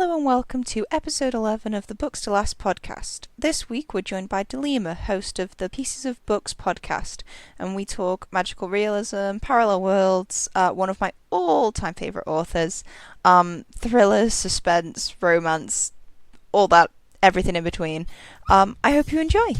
Hello and welcome to episode 11 of the Books to Last podcast. This week we're joined by Delima, host of the Pieces of Books podcast, and we talk magical realism, parallel worlds, one of my all-time favourite authors, thrillers, suspense, romance, all that, everything in between. I hope you enjoy.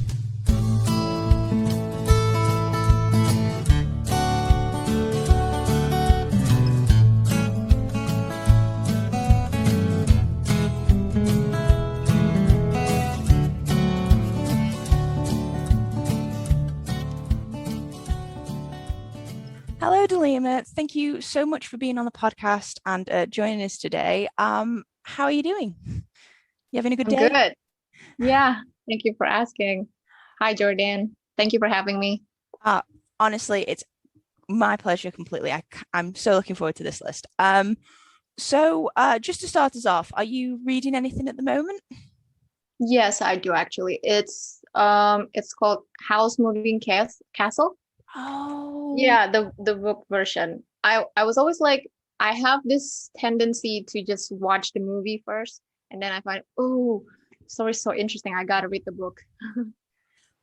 Hello, Delima. Thank you so much for being on the podcast and joining us today. How are you doing? You having a good I'm day? good. Yeah, thank you for asking. Hi, Jordan. Thank you for having me. Honestly, it's my pleasure completely. I'm so looking forward to this list. Just to start us off, are you reading anything at the moment? Yes, I do actually. It's called House Moving Castle. Oh, Yeah, the book version. I was always like, I have this tendency to just watch the movie first, and then I find, oh, story's so interesting. I gotta read the book.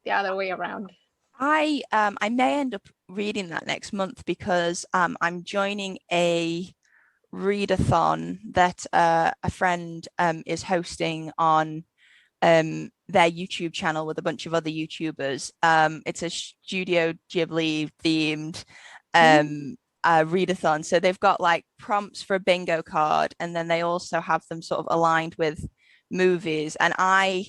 The other way around. I may end up reading that next month because I'm joining a readathon that a friend is hosting on their YouTube channel with a bunch of other YouTubers. It's a Studio Ghibli themed Mm. readathon. So they've got like prompts for a bingo card, and then they also have them sort of aligned with movies. And I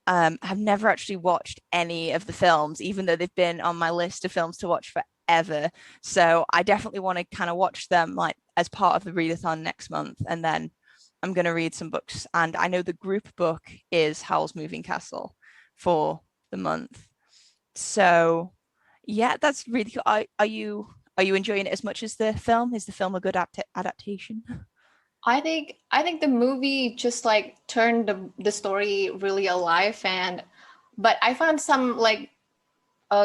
have never actually watched any of the films, even though they've been on my list of films to watch forever. So I definitely want to kind of watch them like as part of the readathon next month, and then I'm going to read some books. And I know the group book is Howl's Moving Castle for the month. So yeah, that's really cool. Are you enjoying it as much as the film? Is the film a good adaptation? I think the movie just like turned the story really alive, and but I found some like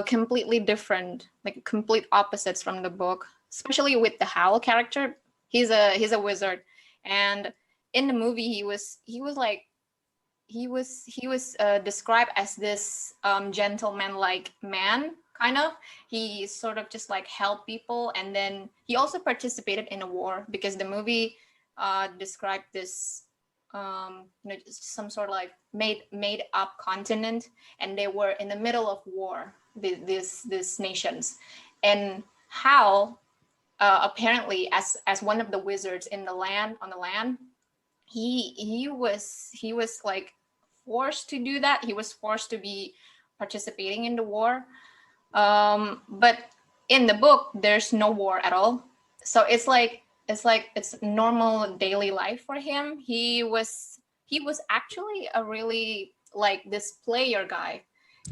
completely different, like complete opposites from the book, especially with the Howl character. He's a wizard, and in the movie he was described as this gentleman like man, kind of. He sort of just like helped people, and then he also participated in a war because the movie described this some sort of like made up continent, and they were in the middle of war, these nations. And Hal, apparently as one of the wizards in the land on the land, he was like forced to do that. He was forced to be participating in the war. But in the book, there's no war at all. So it's normal daily life for him. He was actually a really like this player guy.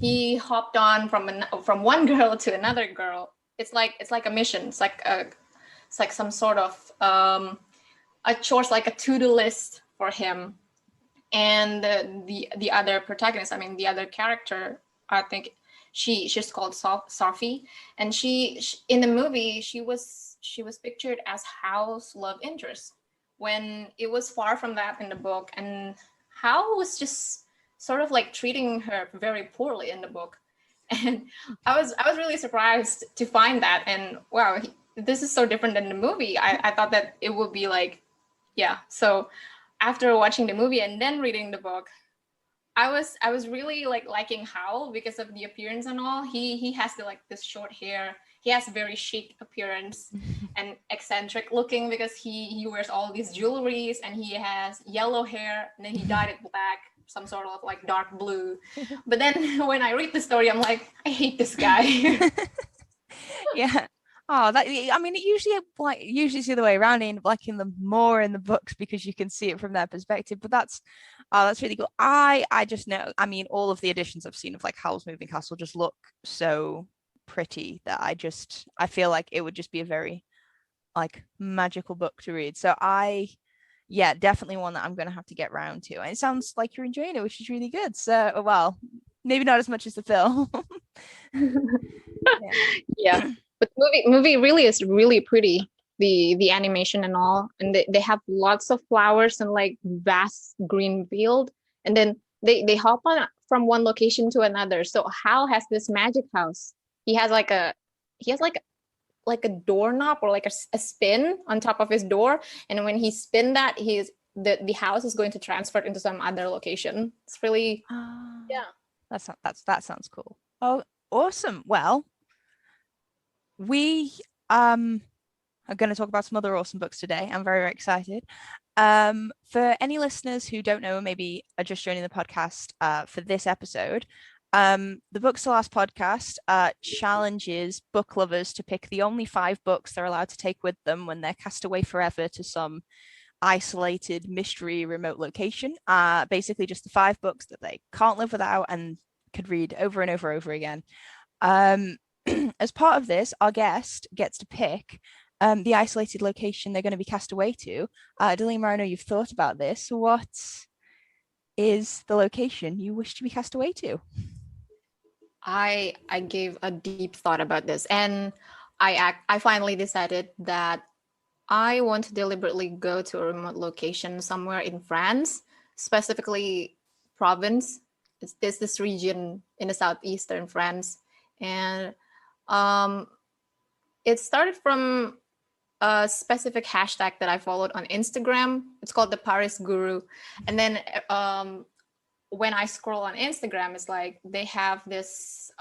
He hopped on from one girl to another girl. It's like a mission. It's like some sort of a chores, like a to-do list for him. And the other protagonist, I mean the other character, I think she's called Sophie, and she in the movie she was pictured as Hal's love interest, when it was far from that in the book. And Hal was just sort of like treating her very poorly in the book. And I was really surprised to find that. And wow, this is so different than the movie. I thought that it would be like, yeah. So after watching the movie and then reading the book, I was really like liking Howl because of the appearance and all. He has like this short hair. He has very chic appearance and eccentric looking because he wears all these jewelries, and he has yellow hair, and then he dyed it black, some sort of like dark blue. But then when I read the story, I'm like, I hate this guy. Yeah. Oh, that I mean, it usually it's the other way around. I end up liking them more in the books because you can see it from their perspective. But that's really cool. I just know. I mean, all of the editions I've seen of like Howl's Moving Castle just look so pretty that I feel like it would just be a very like magical book to read. So yeah, definitely one that I'm gonna have to get round to. And it sounds like you're enjoying it, which is really good. So well, maybe not as much as the film. Yeah, but movie really is really pretty. the animation and all, and they have lots of flowers and like vast green field, and then they hop on from one location to another. So Hal has this magic house. He has like a he has like a doorknob or like a spin on top of his door, and when he spin that, the house is going to transfer into some other location. It's really yeah. That sounds cool. Oh, awesome. Well, we are going to talk about some other awesome books today. I'm very, very excited. For any listeners who don't know, maybe are just joining the podcast for this episode, the Books to Last podcast challenges book lovers to pick the only 5 books they're allowed to take with them when they're cast away forever to some isolated mystery remote location. Basically just the 5 books that they can't live without and could read over and over again. As part of this, our guest gets to pick the isolated location they're going to be cast away to. Delima, I know you've thought about this. What is the location you wish to be cast away to? I gave a deep thought about this, and I finally decided that I want to deliberately go to a remote location somewhere in France, specifically Provence. It's this region in the southeastern France, and it started from a specific hashtag that I followed on Instagram. It's called the Paris Guru, and then when I scroll on Instagram, it's like they have this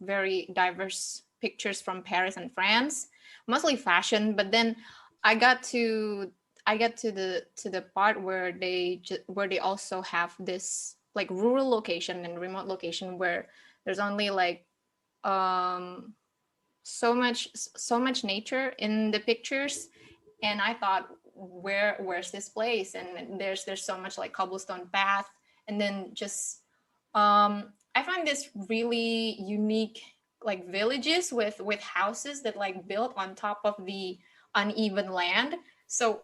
very diverse pictures from Paris and France, mostly fashion. But then I got to the part where they also have this like rural location and remote location where there's only like so much nature in the pictures, and I thought, where's this place? And there's so much like cobblestone path, and then just I find this really unique like villages with houses that like built on top of the uneven land. So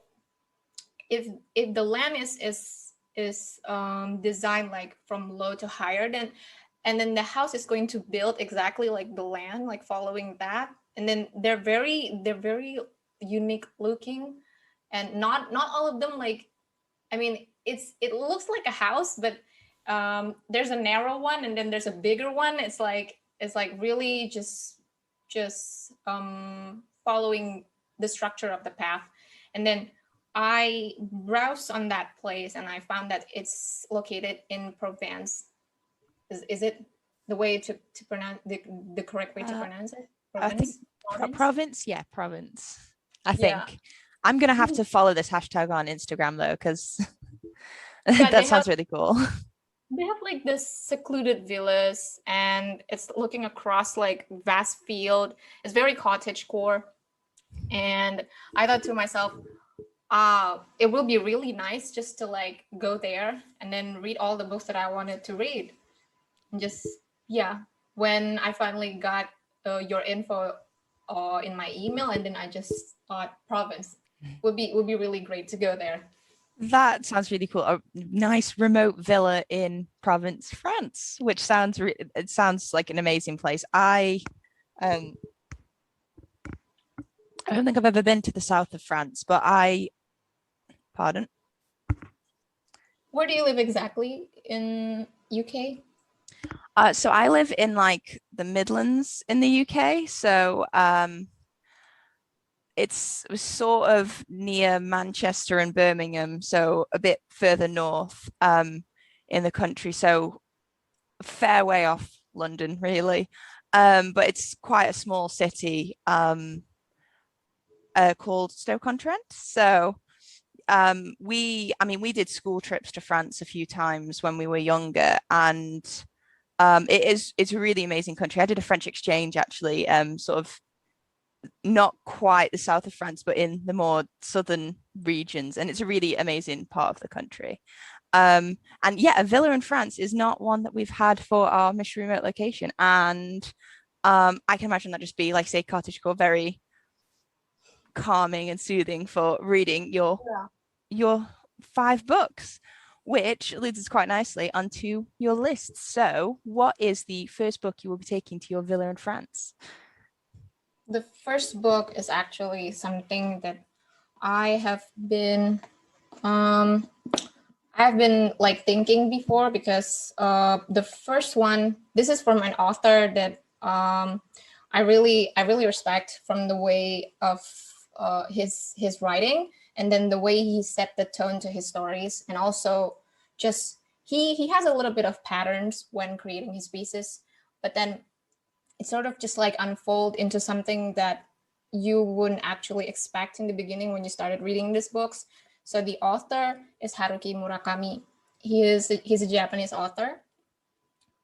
if the land is designed like from low to higher, then and then the house is going to build exactly like the land, like following that, and then they're very unique looking, and not all of them like, I mean, it looks like a house, but there's a narrow one and then there's a bigger one. It's like really just following the structure of the path. And then I browsed on that place and I found that it's located in Provence. Is it the way to pronounce the correct way to pronounce it? Provence? I think province. Yeah, province. I think I'm gonna have to follow this hashtag on Instagram though, because that sounds really cool. They have like this secluded villas, and it's looking across like vast field. It's very cottagecore, and I thought to myself, it will be really nice just to like go there and then read all the books that I wanted to read. And just when I finally got your info in my email, and then I just thought Provence would be really great to go there. That sounds really cool. A nice remote villa in Provence, France, which sounds it sounds like an amazing place. I don't think I've ever been to the south of France, but pardon. Where do you live exactly in UK? So I live in like the Midlands in the UK. So it's sort of near Manchester and Birmingham, so a bit further north in the country. So a fair way off London, really. But it's quite a small city called Stoke-on-Trent. So we did school trips to France a few times when we were younger, and it's a really amazing country. I did a French exchange actually, sort of not quite the south of France, but in the more southern regions, and it's a really amazing part of the country. And a villa in France is not one that we've had for our mystery remote location, and I can imagine that just be like, say, cottagecore, very calming and soothing for reading your 5 books, which leads us quite nicely onto your list. So what is the first book you will be taking to your villa in France? The first book is actually something that I have been I've been like thinking before, because the first one, this is from an author that I really respect, from the way of his writing, and then the way he set the tone to his stories, and also just he has a little bit of patterns when creating his pieces, but then it sort of just like unfold into something that you wouldn't actually expect in the beginning when you started reading these books. So the author is Haruki Murakami. He's a Japanese author.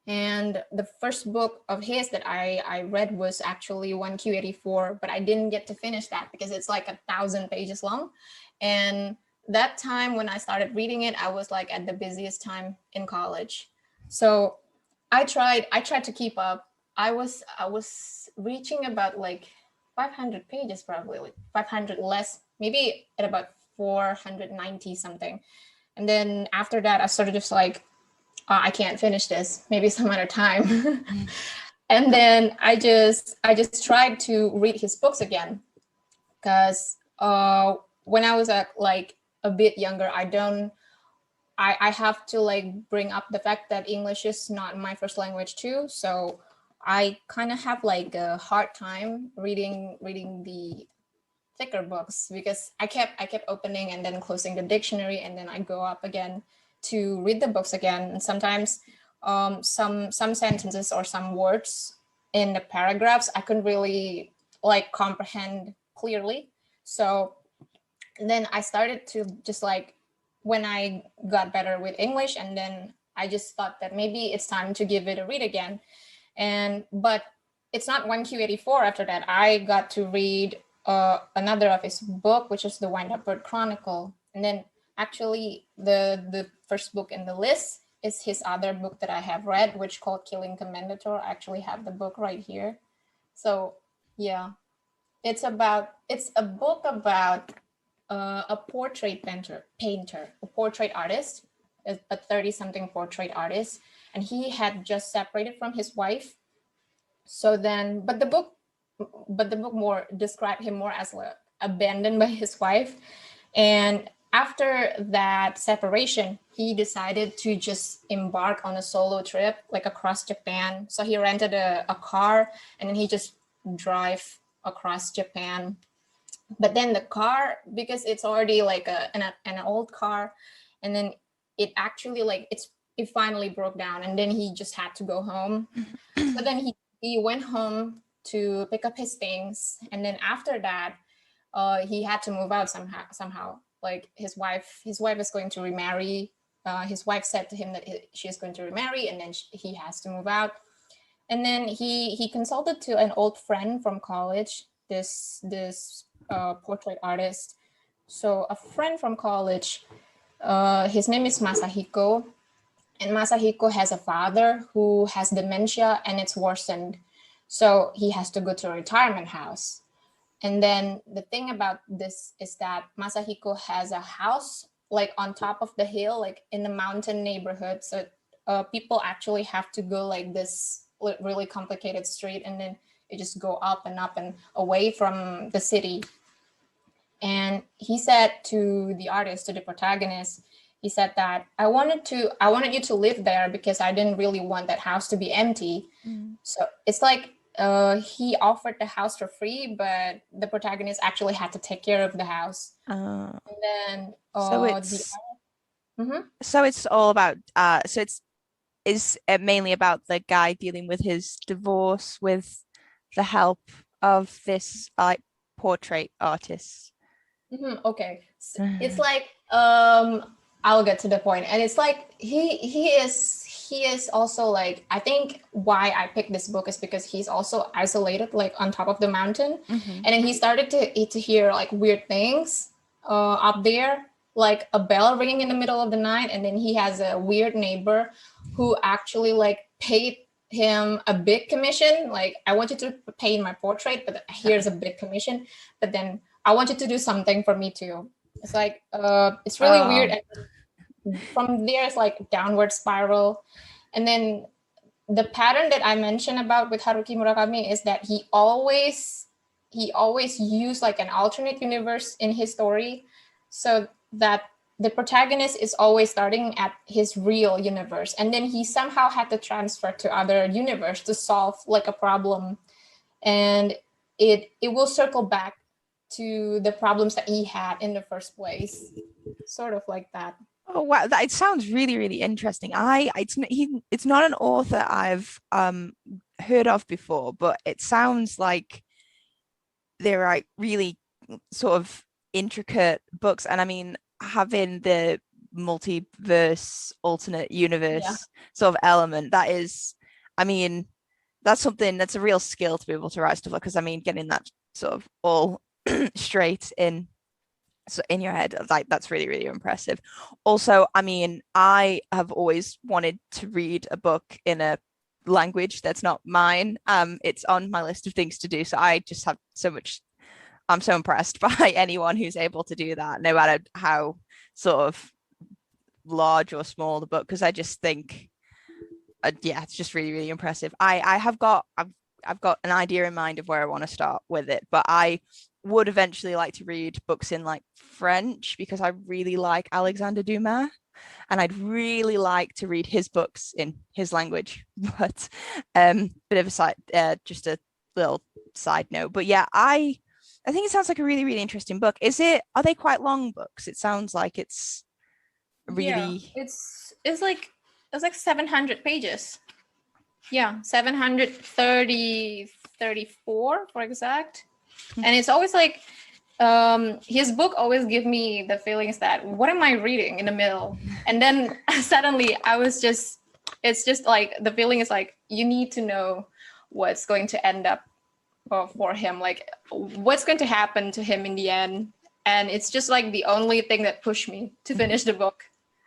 And the first book of his that I read was actually 1Q84, but I didn't get to finish that because it's like 1,000 pages long. And that time when I started reading it, I was like at the busiest time in college. So I tried to keep up. I was reaching about like 500 pages, probably like 500 less, maybe at about 490 something. And then after that, I sort of just like, I can't finish this, maybe some other time. And then I just tried to read his books again, because when I was like a bit younger, I have to like bring up the fact that English is not my first language too. So I kind of have like a hard time reading the thicker books, because I kept opening and then closing the dictionary, and then I go up again to read the books again. And sometimes some sentences or some words in the paragraphs I couldn't really like comprehend clearly. So then I started to just like, when I got better with English, and then I just thought that maybe it's time to give it a read again. But it's not 1Q84 after that. I got to read another of his book, which is the Wind Up Bird Chronicle. And then actually the first book in the list is his other book that I have read, which called Killing Commendatore. I actually have the book right here. So yeah, it's a book about a portrait painter, a portrait artist, a 30-something portrait artist, and he had just separated from his wife. So then, but the book more described him more as like abandoned by his wife. And after that separation, he decided to just embark on a solo trip, like across Japan. So he rented a car, and then he just drive across Japan. But then the car, because it's already like an old car, and then it actually like it finally broke down, and then he just had to go home. So then he went home to pick up his things, and then after that he had to move out somehow. Like his wife is going to remarry. His wife said to him that she is going to remarry, and then he has to move out. And then he consulted to an old friend from college, this portrait artist. So a friend from college, his name is Masahiko, and Masahiko has a father who has dementia and it's worsened. So he has to go to a retirement house. And then the thing about this is that Masahiko has a house like on top of the hill, like in the mountain neighborhood. So people actually have to go like this really complicated street, and then it just go up and away from the city. And he said to the artist, to the protagonist, he said that I wanted you to live there because I didn't really want that house to be empty. So it's like he offered the house for free, but the protagonist actually had to take care of the house. And then So it's all about so it's is it mainly about the guy dealing with his divorce with the help of this like portrait artist. Okay. It's like I'll get to the point. And it's like he is also like, I think why I picked this book is because he's also isolated like on top of the mountain. And then he started to hear like weird things up there, like a bell ringing in the middle of the night. And then he has a weird neighbor who actually like paid him a big commission, like, I want you to paint my portrait, but here's a big commission, but then I want you to do something for me too. It's like it's really weird. And from there it's like downward spiral. And then the pattern that I mentioned about with Haruki Murakami is that he always he always used like an alternate universe in his story, so that the protagonist is always starting at his real universe, and then he somehow had to transfer to other universe to solve like a problem, and it will circle back to the problems that he had in the first place, sort of like that. Oh wow, that it sounds really, really interesting. It's not an author I've heard of before, but it sounds like they're like really sort of intricate books. And I mean, having the multiverse, alternate Yeah. universe sort of element, that is, I mean, that's something that's a real skill to be able to write stuff like, because I mean, getting that sort of all straight in so in your head, like that's really, really impressive. Also, I mean, I have always wanted to read a book in a language that's not mine. It's on my list of things to do. So I just have so much, I'm so impressed by anyone who's able to do that, no matter how sort of large or small the book, because I just think yeah, it's just really, really impressive. I have got I've got an idea in mind of where I want to start with it, but I would eventually like to read books in like French because I really like Alexander Dumas, and I'd really like to read his books in his language. But bit of a side, just a little side note. But yeah, I think it sounds like a really, really interesting book. Is it? Are they quite long books? It sounds like it's Yeah, really. it's like 700 pages. Yeah, 730, 34 for exact. And it's always like his book always give me the feelings that what am I reading in the middle? And then suddenly it's just like the feeling is like you need to know what's going to end up for him, like what's going to happen to him in the end. And it's just like the only thing that pushed me to finish the book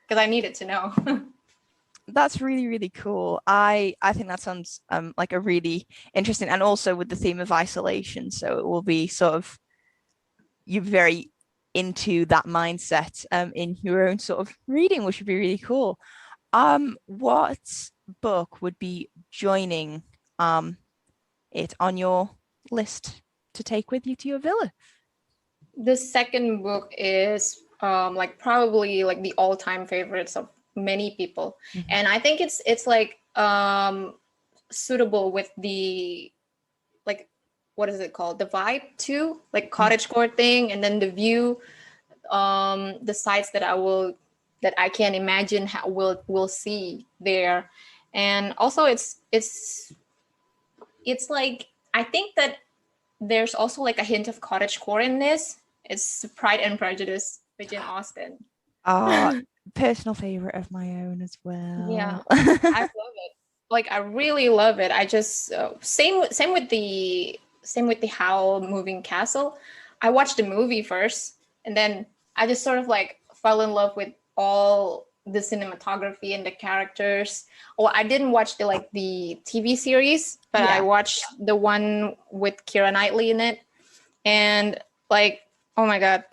because I needed to know. That's really, really cool. I think that sounds like a really interesting, and also with the theme of isolation. So it will be sort of you're very into that mindset in your own sort of reading, which would be really cool. What book would be joining it on your list to take with you to your villa? The second book is like probably like the all-time favorites of many people, Mhm. and I think it's like suitable with the like what is it called, the vibe too, like cottage core thing, and then the view, the sites that I can imagine how we'll see there. And also it's like I think that there's also like a hint of cottage core in this. It's Pride and Prejudice by Jane Austen. Uh, personal favorite of my own as Yeah, well. I love it. Like I really love it. I just same with the Howl moving castle. I watched the movie first, and then I just sort of like fell in love with all the cinematography and the characters. Well, I didn't watch the TV series, but I Yeah. watched the one with Keira Knightley in it, and like oh my god,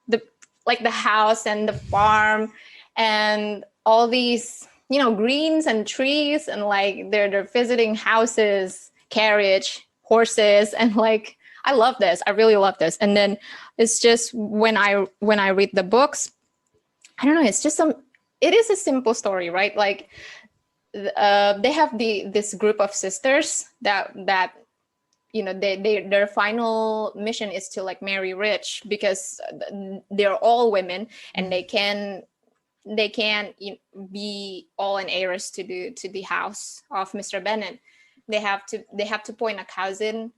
the the house and the farm and all these greens and trees, and like they're visiting houses, carriage, horses, and like I love this. I really love this. And then it's just when I read the books, I don't know, it's just it is a simple story, right? Like they have this group of sisters that their final mission is to like marry rich because they're all women, and they can be all an heiress to the house of Mr. Bennet. They have to point a cousin,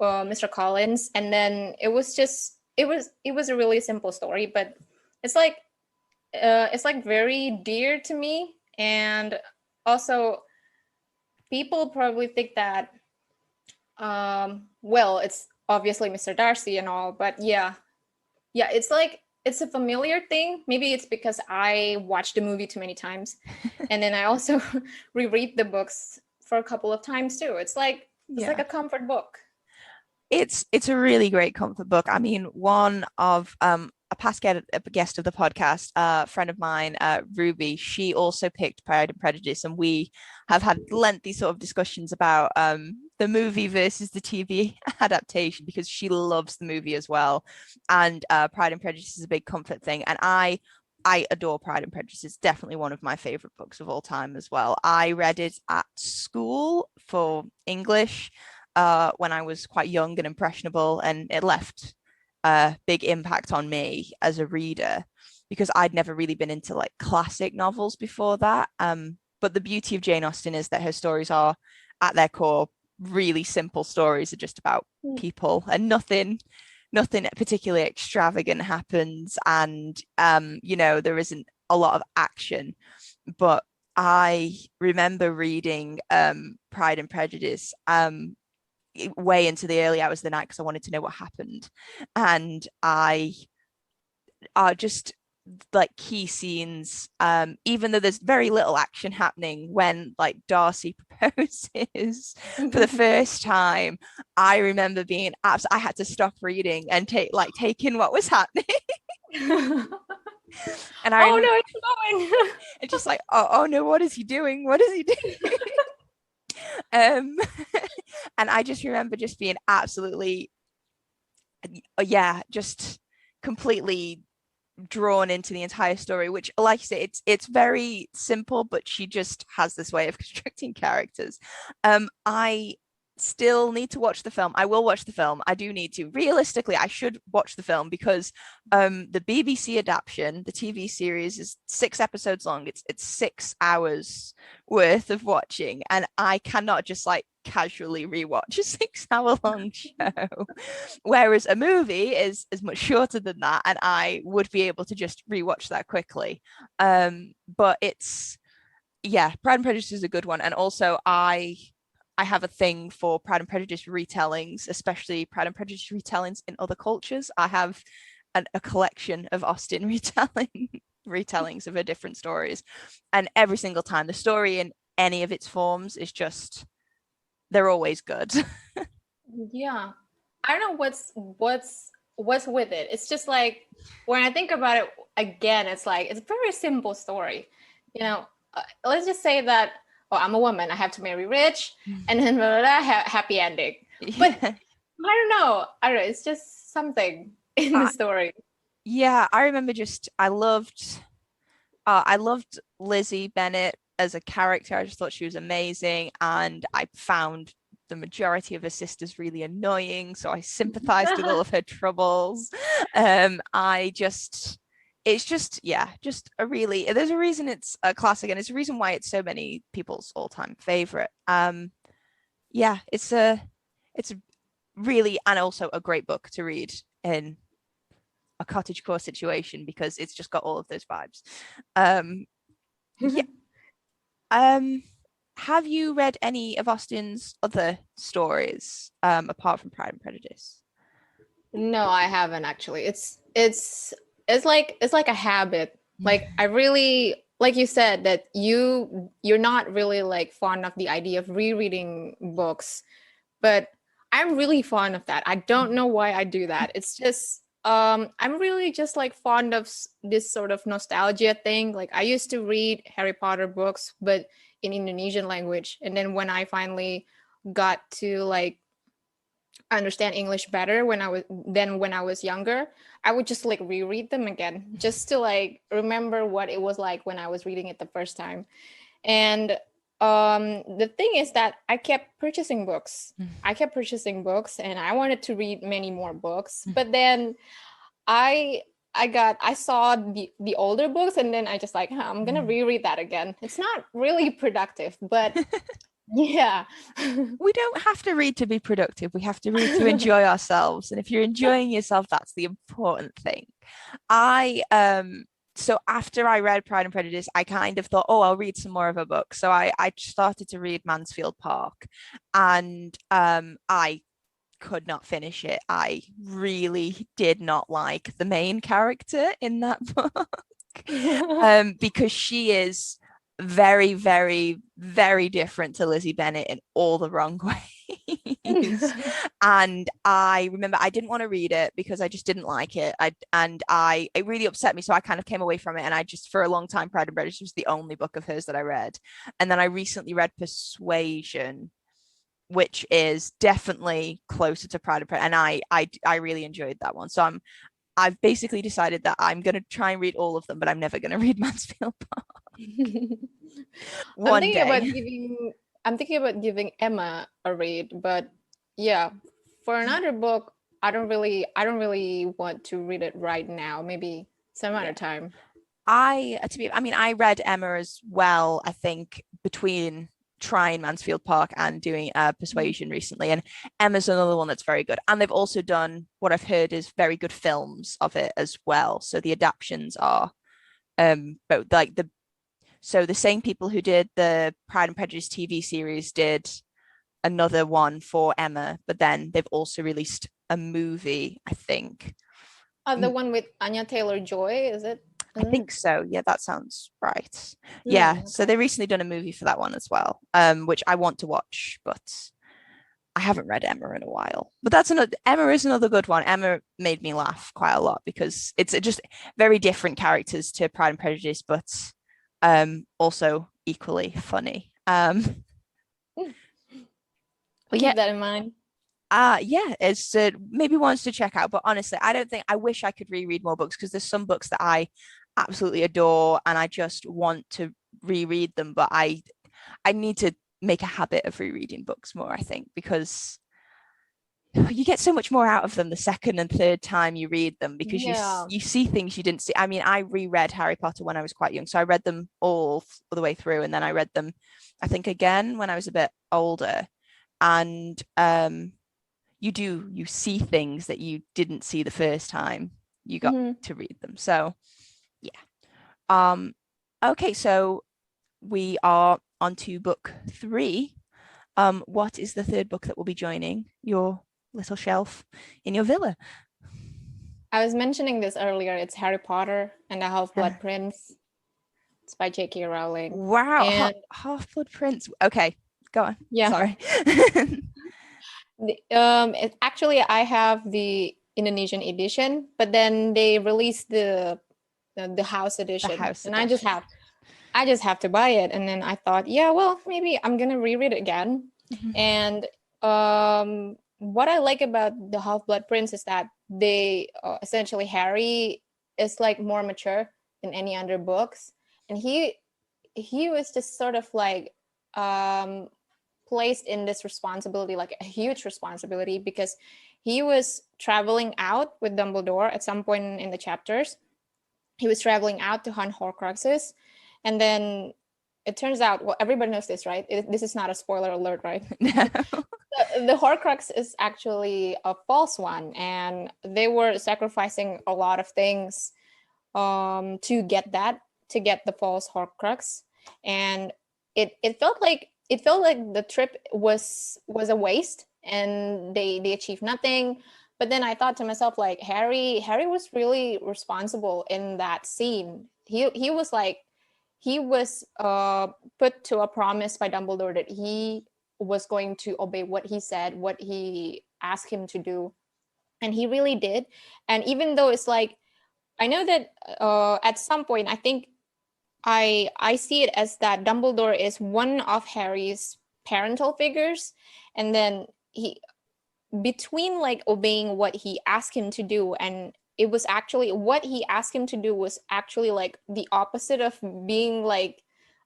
Mr. Collins, and then it was a really simple story, but it's like very dear to me. And also people probably think that well, it's obviously Mr. Darcy and all, but yeah, it's like it's a familiar thing. Maybe it's because I watched the movie too many times, and then I also reread the books for a couple of times too. It's like Yeah. a comfort book. It's a really great comfort book. I mean, one of a past guest of the podcast, a friend of mine, Ruby, she also picked Pride and Prejudice, and we have had lengthy sort of discussions about the movie versus the TV adaptation because she loves the movie as well. And Pride and Prejudice is a big comfort thing. And I adore Pride and Prejudice. It's definitely one of my favorite books of all time as well. I read it at school for English when I was quite young and impressionable, and it left a big impact on me as a reader because I'd never really been into like classic novels before that. But the beauty of Jane Austen is that her stories are, at their core, really simple stories, are just about people, and nothing particularly extravagant happens, and there isn't a lot of action. But I remember reading Pride and Prejudice way into the early hours of the night because I wanted to know what happened. And I just like key scenes, even though there's very little action happening when like Darcy proposes for the first time. I remember being I had to stop reading and take in what was happening. And I oh no, it's going. and just like, oh no, what is he doing? What is he doing? And I just remember just being absolutely, yeah, just completely drawn into the entire story, which, like you say, it's very simple, but she just has this way of constructing characters. I still need to watch the film. I will watch the film. I do need to. Realistically, I should watch the film because the BBC adaptation, the TV series, is 6 episodes long. It's 6 hours worth of watching, and I cannot just like casually rewatch a 6 hour long show. Whereas a movie is much shorter than that, and I would be able to just rewatch that quickly. But it's, yeah, Pride and Prejudice is a good one. And also I have a thing for Pride and Prejudice retellings, especially Pride and Prejudice retellings in other cultures. I have a collection of Austen retellings of her different stories, and every single time the story in any of its forms is just, they're always good. Yeah, I don't know what's with it. It's just like when I think about it again, it's like it's a very simple story. Let's just say that, oh, I'm a woman, I have to marry rich, and then blah, blah, blah, happy ending. But Yeah. I don't know. It's just something in the story. Yeah, I remember I loved Lizzie Bennet as a character. I just thought she was amazing, and I found the majority of her sisters really annoying, so I sympathized with all of her troubles. It's just, yeah, just there's a reason it's a classic, and it's a reason why it's so many people's all-time favorite. Yeah, it's a really, and also a great book to read in a cottagecore situation because it's just got all of those vibes. Yeah. Have you read any of Austen's other stories apart from Pride and Prejudice? No, I haven't actually. It's like a habit. Like I really, like you said, that you're not really like fond of the idea of rereading books, but I'm really fond of that. I don't know why I do that. It's just I'm really just like fond of this sort of nostalgia thing. Like I used to read Harry Potter books, but in Indonesian language, and then when I finally got to like understand English better when I was younger, I would just like reread them again just to like remember what it was like when I was reading it the first time. And the thing is that I kept purchasing books. And I wanted to read many more books. But then I saw the older books, and then I just like, I'm gonna reread that again. It's not really productive, but yeah. We don't have to read to be productive. We have to read to enjoy ourselves. And if you're enjoying yourself, that's the important thing. I So after I read Pride and Prejudice, I kind of thought, oh, I'll read some more of a book. So I started to read Mansfield Park, and I could not finish it. I really did not like the main character in that book. Because she is very, very, very different to Lizzie Bennet in all the wrong ways. And I remember I didn't want to read it because I just didn't like it. It really upset me. So I kind of came away from it. And I just, for a long time, Pride and Prejudice was the only book of hers that I read. And then I recently read Persuasion. which is definitely closer to Pride and Prejudice, and I really enjoyed that one. So I've basically decided that I'm gonna try and read all of them, but I'm never gonna read Mansfield I'm one thinking about day. giving I'm thinking about giving Emma a read, but yeah, for another book, I don't really want to read it right now. Maybe some other Yeah. time. I mean, I read Emma as well, I think, between trying Mansfield Park and doing Persuasion recently. And Emma's another one that's very good. And they've also done what I've heard is very good films of it as well. So the adaptations are but like the same people who did the Pride and Prejudice TV series did another one for Emma, but then they've also released a movie, I think. The one with Anya Taylor-Joy, is it? I Isn't it? think so. Yeah, that sounds right. Yeah, so Okay. they recently done a movie for that one as well, which I want to watch, but I haven't read Emma in a while. But that's another Emma is another good one. Emma made me laugh quite a lot because it's just very different characters to Pride and Prejudice, but also equally funny. But yeah, Keep that in mind. yeah, it's maybe ones to check out. But honestly, I don't think I wish I could reread more books because there's some books that I absolutely adore and I just want to reread them. But I need to make a habit of rereading books more, I think, because you get so much more out of them the second and third time you read them because Yeah. you see things you didn't see. I mean, I reread Harry Potter when I was quite young, so I read them all the way through, and then I read them, I think, again when I was a bit older, and you see things that you didn't see the first time you got Mhm. to read them. So yeah. Um, okay, so we are on to book three. What is the third book that will be joining your little shelf in your villa? I was mentioning this earlier. It's Harry Potter and the Uh, Half-Blood Prince. It's by J.K. Rowling. wow, And Half-Blood Prince. Okay, go on. yeah, Sorry. actually I have the Indonesian edition, but then they released the house The edition, House and Edition. I just have to buy it. And then I thought, yeah, well, maybe I'm gonna reread it again. Mhm. And what I like about the Half-Blood Prince is that they essentially Harry is like more mature than any other books, and he was just sort of like um placed in this responsibility, like a huge responsibility, because he was traveling out with Dumbledore at some point in the chapters. He was traveling out to hunt Horcruxes, and then it turns out, well, everybody knows this, right? This is not a spoiler alert, right? No. The Horcrux is actually a false one, and they were sacrificing a lot of things to get the false Horcrux, and it felt like the trip was a waste, and they achieved nothing. But then I thought to myself, like, Harry was really responsible in that scene. He was put to a promise by Dumbledore that he was going to obey what he said, what he asked him to do, and he really did. And even though it's like, I know that at some point, I think I see it as that Dumbledore is one of Harry's parental figures, and then he between like obeying what he asked him to do, and it was actually what he asked him to do was actually like the opposite of being like,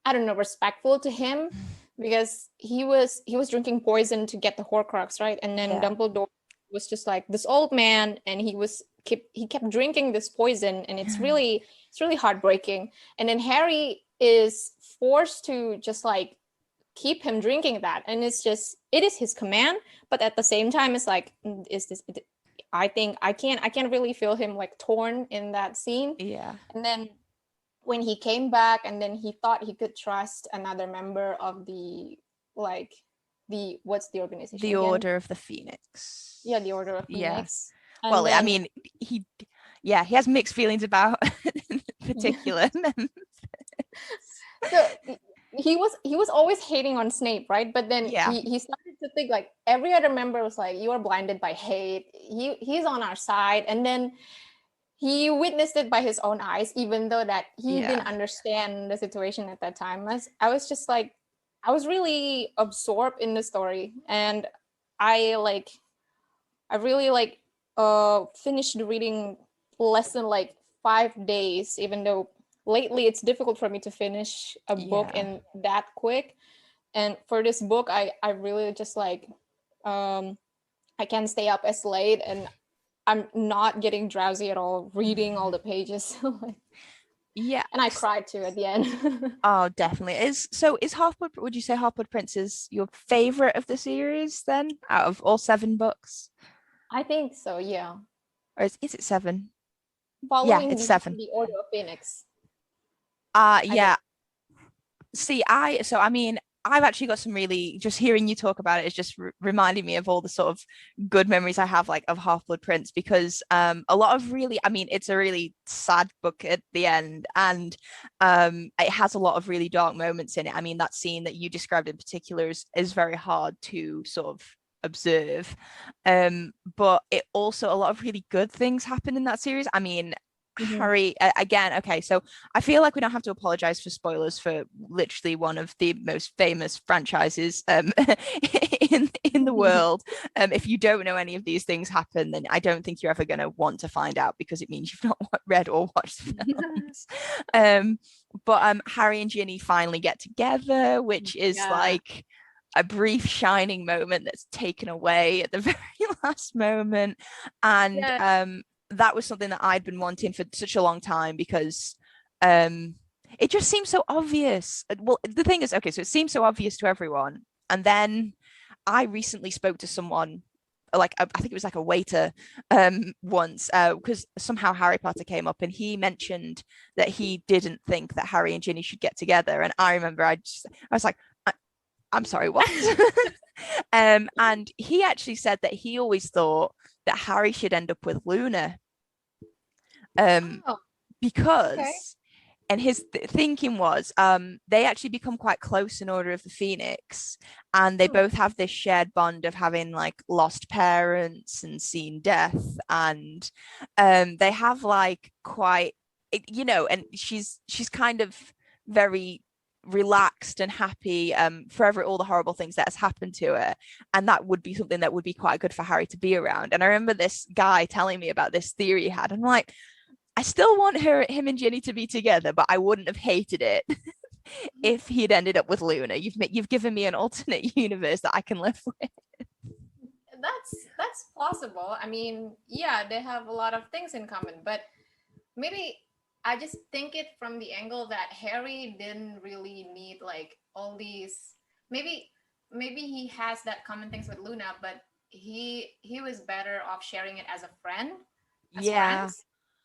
I don't know, respectful to him, because he was drinking poison to get the Horcrux, right? And then Yeah. Dumbledore was just like this old man, and he kept drinking this poison, and it's really heartbreaking. And then Harry is forced to just like keep him drinking that, and it is his command, but at the same time it's like, is this I think I can't really feel him like torn in that scene. Yeah. And then when he came back, and then he thought he could trust another member of the, like, the what's the organization The again? Order of the Phoenix. Yeah, the Order of Yeah. Phoenix. And Well, I then mean, he, yeah, he has mixed feelings about particular members. so he was always hating on Snape, right? But then Yeah. he started to think like every other member was like, you are blinded by hate. He's on our side, and then he witnessed it by his own eyes, even though that he Yeah. didn't understand the situation at that time. I was just like, I was really absorbed in the story, and I like I really like finished reading less than like 5 days, even though lately it's difficult for me to finish a book Yeah. in that quick. And for this book, I really just like I can stay up as late, and I'm not getting drowsy at all reading all the pages. Yeah. And I cried too at the end. Oh, definitely. Is Half-Blood, would you say Half-Blood Prince is your favorite of the series then, out of all seven books? I think so, yeah. Or is it seven? Yeah, Following it's seven. behind the Order of Phoenix. I think. Yeah. See, I mean, I've actually got some really, just hearing you talk about it is just reminding me of all the sort of good memories I have like of Half-Blood Prince, because a lot of really, I mean, it's a really sad book at the end, and it has a lot of really dark moments in it. I mean, that scene that you described in particular is very hard to sort of observe. But it also, a lot of really good things happen in that series. I mean, Mhm. Harry, again, okay, so I feel like we don't have to apologize for spoilers for literally one of the most famous franchises in the world. If you don't know any of these things happen, then I don't think you're ever going to want to find out, because it means you've not read or watched the films. But Harry and Ginny finally get together, which is Yeah. like a brief shining moment that's taken away at the very last moment. And Yeah. that was something that I'd been wanting for such a long time, because um it just seems so obvious. Well, the thing is, okay, so it seems so obvious to everyone, and then I recently spoke to someone, like I think it was like a waiter once, because somehow Harry Potter came up, and he mentioned that he didn't think that Harry and Ginny should get together, and I remember I was like, I'm sorry, what? And he actually said that he always thought that Harry should end up with Luna, um, Oh, okay. because, and his thinking was, they actually become quite close in Order of the Phoenix, and they Hmm. both have this shared bond of having like lost parents and seen death, and they have like quite, and she's kind of very relaxed and happy for all the horrible things that has happened to her, and that would be something that would be quite good for Harry to be around. And I remember this guy telling me about this theory he had, and I'm like, I still want him and Ginny to be together, but I wouldn't have hated it if he'd ended up with Luna. You've given me an alternate universe that I can live with. That's possible. I mean, yeah, they have a lot of things in common, but maybe I just think it from the angle that Harry didn't really need like all these. Maybe maybe he has that common things with Luna, but he was better off sharing it as a friend, as Yeah, friends.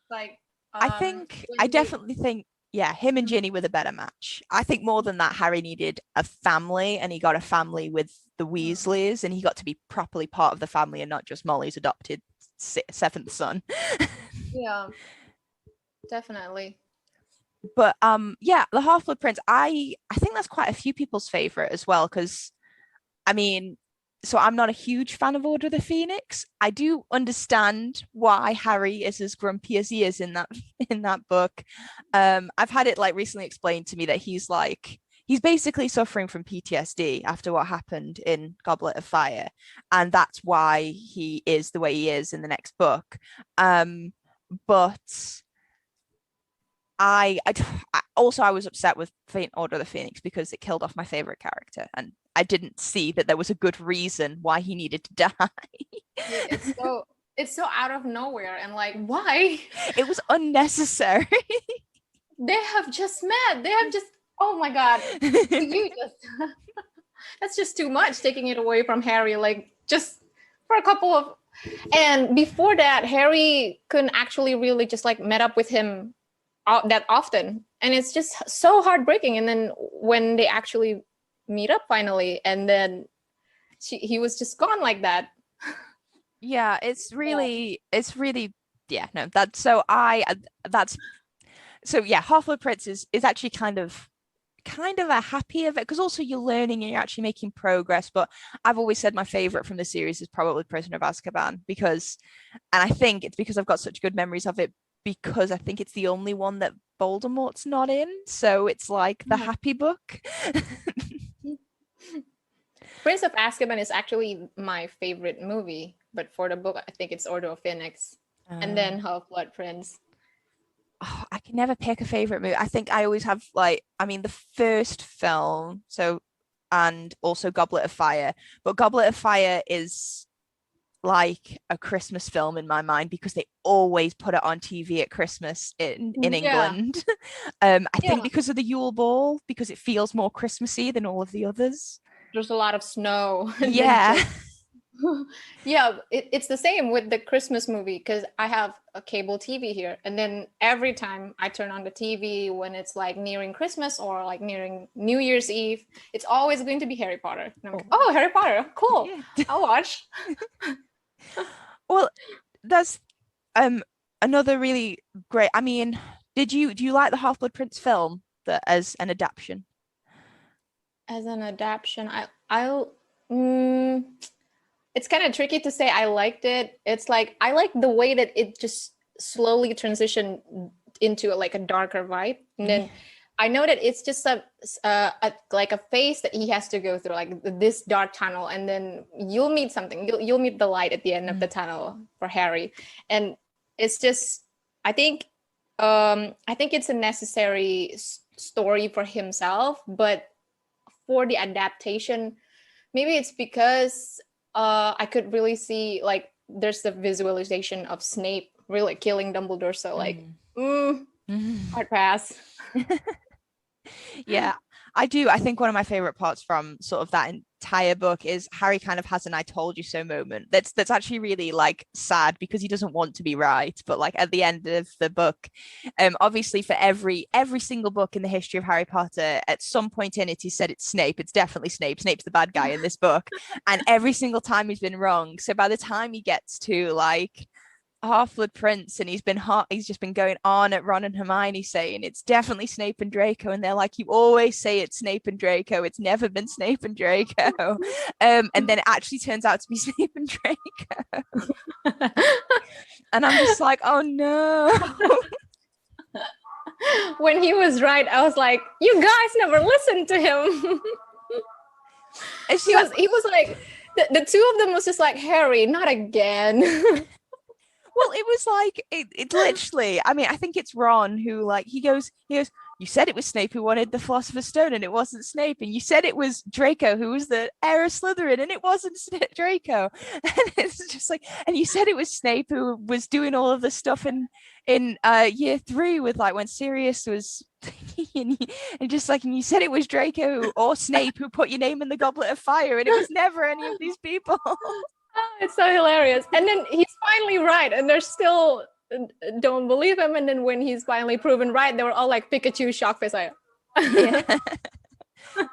Like I when they. definitely think, yeah, him and Ginny were the better match. I think more than that, Harry needed a family, and he got a family with the Mhm. Weasleys, and he got to be properly part of the family and not just Molly's adopted seventh son. Yeah, definitely. But yeah, the Half-Blood Prince, I think that's quite a few people's favorite as well, because I mean, so I'm not a huge fan of Order of the Phoenix. I do understand why Harry is as grumpy as he is in that in that book. I've had it like recently explained to me that he's basically suffering from PTSD after what happened in Goblet of Fire, and that's why he is the way he is in the next book. But I was upset with Order of the Phoenix because it killed off my favorite character, and I didn't see that there was a good reason why he needed to die. Yeah, it's so out of nowhere, and like why? It was unnecessary. They have just met. They have just. Oh my god, you just. That's just too much taking it away from Harry. Like just for a couple of. And before that, Harry couldn't actually really just like met up with him that often, and it's just so heartbreaking. And then when they actually meet up finally, and then he was just gone like that. Yeah, it's really, yeah, no, that's so yeah, Half-Blood Prince is actually kind of a happy of it, because also you're learning and you're actually making progress. But I've always said my favorite from the series is probably Prisoner of Azkaban, because, and I think it's because I've got such good memories of it, because I think it's the only one that Voldemort's not in, so it's like the happy book. Prince of Azkaban is actually my favorite movie, but for the book, I think it's Order of Phoenix, and then Half-Blood Prince. Oh, I can never pick a favorite movie. I think I always have like, I mean, the first film, so, and also Goblet of Fire, but Goblet of Fire is like a Christmas film in my mind because they always put it on TV at Christmas in Yeah, England. I think yeah. because of the Yule Ball, because it feels more Christmassy than all of the others. There's a lot of snow, and then Yeah. just yeah, it's the same with the Christmas movie because I have a cable TV here, and then every time I turn on the TV when it's like nearing Christmas or like nearing New Year's Eve, it's always going to be Harry Potter. And I'm like, oh, Harry Potter, cool. Yeah. I'll watch. Well, that's another really great. I mean, do you like the Half-Blood Prince film that as an adaptation? As an adaptation, it's kind of tricky to say I liked it. It's like I like the way that it just slowly transitioned into like a darker vibe, and then I know that it's just like a phase that he has to go through, like this dark tunnel, and then you'll meet something. You'll meet the light at the end of the tunnel for Harry, and it's just I think it's a necessary story for himself, but for the adaptation, maybe it's because I could really see like there's the visualization of Snape really killing Dumbledore. So like, hard pass. Yeah, I do. I think one of my favorite parts from sort of that entire book is Harry kind of has an "I told you so" moment. That's actually really like sad because he doesn't want to be right, but like at the end of the book, obviously for every single book in the history of Harry Potter, at some point in it, he said it's Snape. It's definitely Snape. Snape's the bad guy in this book, and every single time he's been wrong. So by the time he gets to like Half-Blood Prince and he's just been going on at Ron and Hermione saying it's definitely Snape and Draco, and they're like, you always say it's Snape and Draco, it's never been Snape and Draco. And then it actually turns out to be Snape and Draco. And I'm just like, oh no. When he was right, I was like, you guys never listened to him. He was like the two of them was just like, Harry, not again. Well, it was like it literally. I mean, I think it's Ron who like he goes. You said it was Snape who wanted the Philosopher's Stone, and it wasn't Snape. And you said it was Draco who was the heir of Slytherin, and it wasn't Draco. And it's just like, and you said it was Snape who was doing all of the stuff in year 3 with like when Sirius was. And just like, and you said it was Draco or Snape who put your name in the Goblet of Fire, and it was never any of these people. Oh, it's so hilarious. And then he's finally right, and they're still don't believe him. And then when he's finally proven right, they were all like Pikachu shock face. Like, yeah.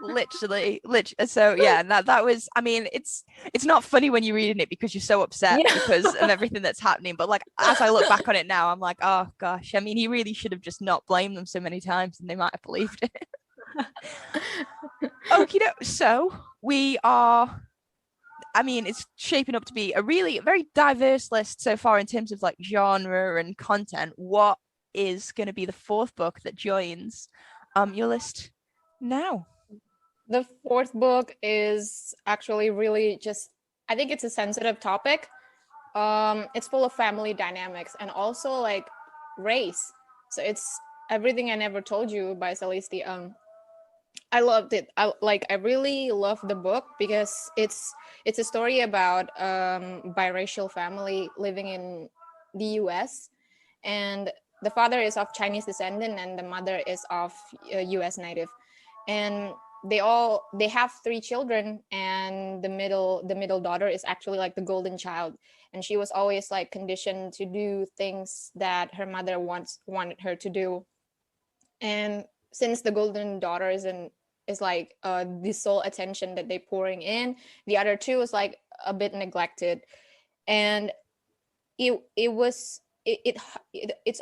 literally. So yeah, that was. I mean, it's not funny when you're reading it because you're so upset because of everything that's happening. But like as I look back on it now, I'm like, oh gosh. I mean, he really should have just not blamed them so many times, and they might have believed it. Okay, so we are. I mean, it's shaping up to be a really very diverse list so far in terms of like genre and content. What is going to be the 4th book that joins your list now? The 4th book is actually really just, I think it's a sensitive topic. It's full of family dynamics and also like race. So it's Everything I Never Told You by Celeste. I loved it. I really love the book because it's a story about biracial family living in the US, and the father is of Chinese descendant and the mother is of US native, and they have 3 children, and the middle daughter is actually like the golden child, and she was always like conditioned to do things that her mother wanted her to do. And since the golden daughter is like the sole attention that they pouring in, the other 2 is like a bit neglected, and it's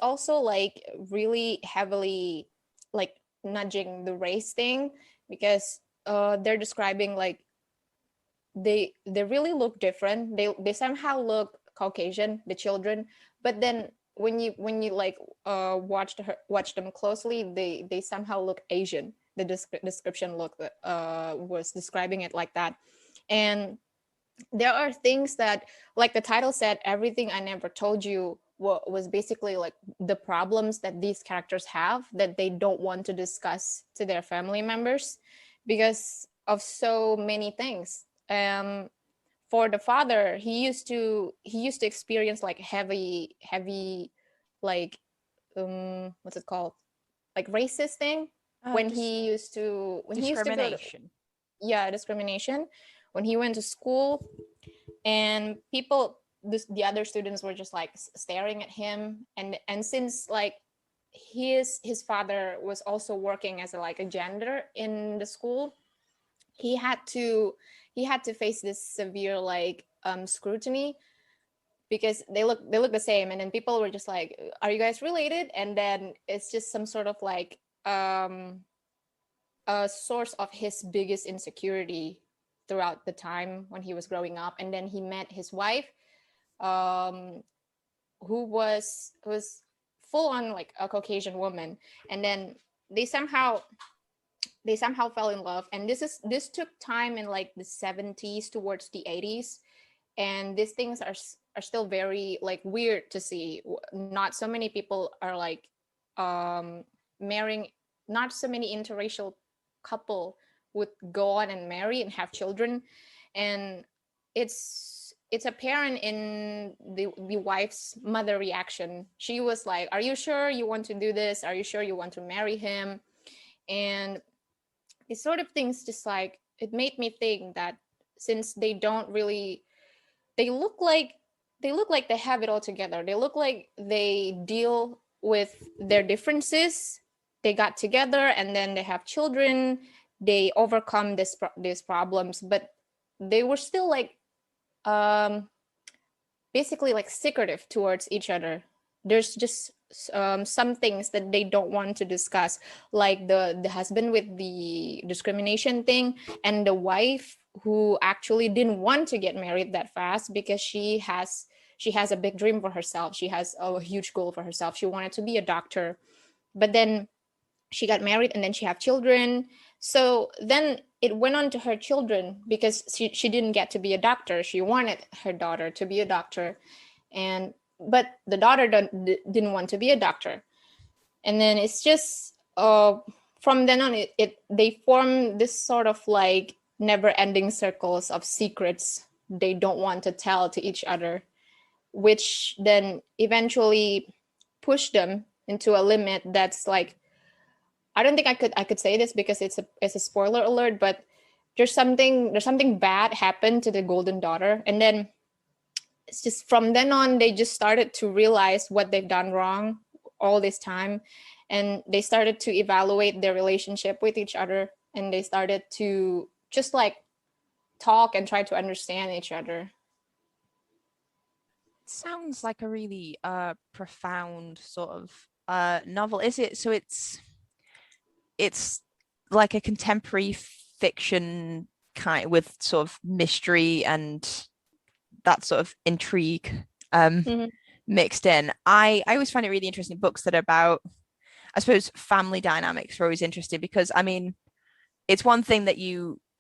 also like really heavily like nudging the race thing, because they're describing like they really look different. They somehow look Caucasian, the children, but then when you like watch them closely, they somehow look Asian. The description look was describing it like that. And there are things that, like the title said, everything I never told you was basically like the problems that these characters have that they don't want to discuss to their family members because of so many things. For the father, he used to experience like heavy like what's it called, like racist thing when he used to go to, Discrimination. yeah, discrimination, when he went to school, and the other students were just like staring at him, and since like his father was also working as a janitor in the school, he had to he had to face this severe scrutiny because they look the same, and then people were just like, are you guys related? And then it's just some sort of like a source of his biggest insecurity throughout the time when he was growing up. And then he met his wife, um, who was full on like a Caucasian woman, and then they somehow fell in love. And this took time in like the 70s towards the 80s, and these things are still very like weird to see. Not so many people are like marrying, not so many interracial couple would go on and marry and have children. And it's apparent in the wife's mother reaction. She was like, are you sure you want to do this? Are you sure you want to marry him? And these sort of things, just like, it made me think that since they look like they have it all together, they look like they deal with their differences, they got together and then they have children, they overcome these problems, but they were still like um basically like secretive towards each other. There's just some things that they don't want to discuss, like the husband with the discrimination thing, and the wife who actually didn't want to get married that fast because she has a big dream for herself. She has a huge goal for herself. She wanted to be a doctor, but then she got married and then she have children. So then it went on to her children because she didn't get to be a doctor. She wanted her daughter to be a doctor, and but the daughter didn't want to be a doctor. And then it's just from then on, they form this sort of like never ending circles of secrets they don't want to tell to each other, which then eventually push them into a limit that's like, I don't think I could say this because it's a spoiler alert, but there's something bad happened to the golden daughter. And then it's just from then on they just started to realize what they've done wrong all this time, and they started to evaluate their relationship with each other, and they started to just like talk and try to understand each other. Sounds like a really profound sort of novel. Is it? So it's like a contemporary fiction kind with sort of mystery and that sort of intrigue Mhm. mixed in. I always find it really interesting. Books that are about, I suppose, family dynamics are always interesting because I mean, it's one thing that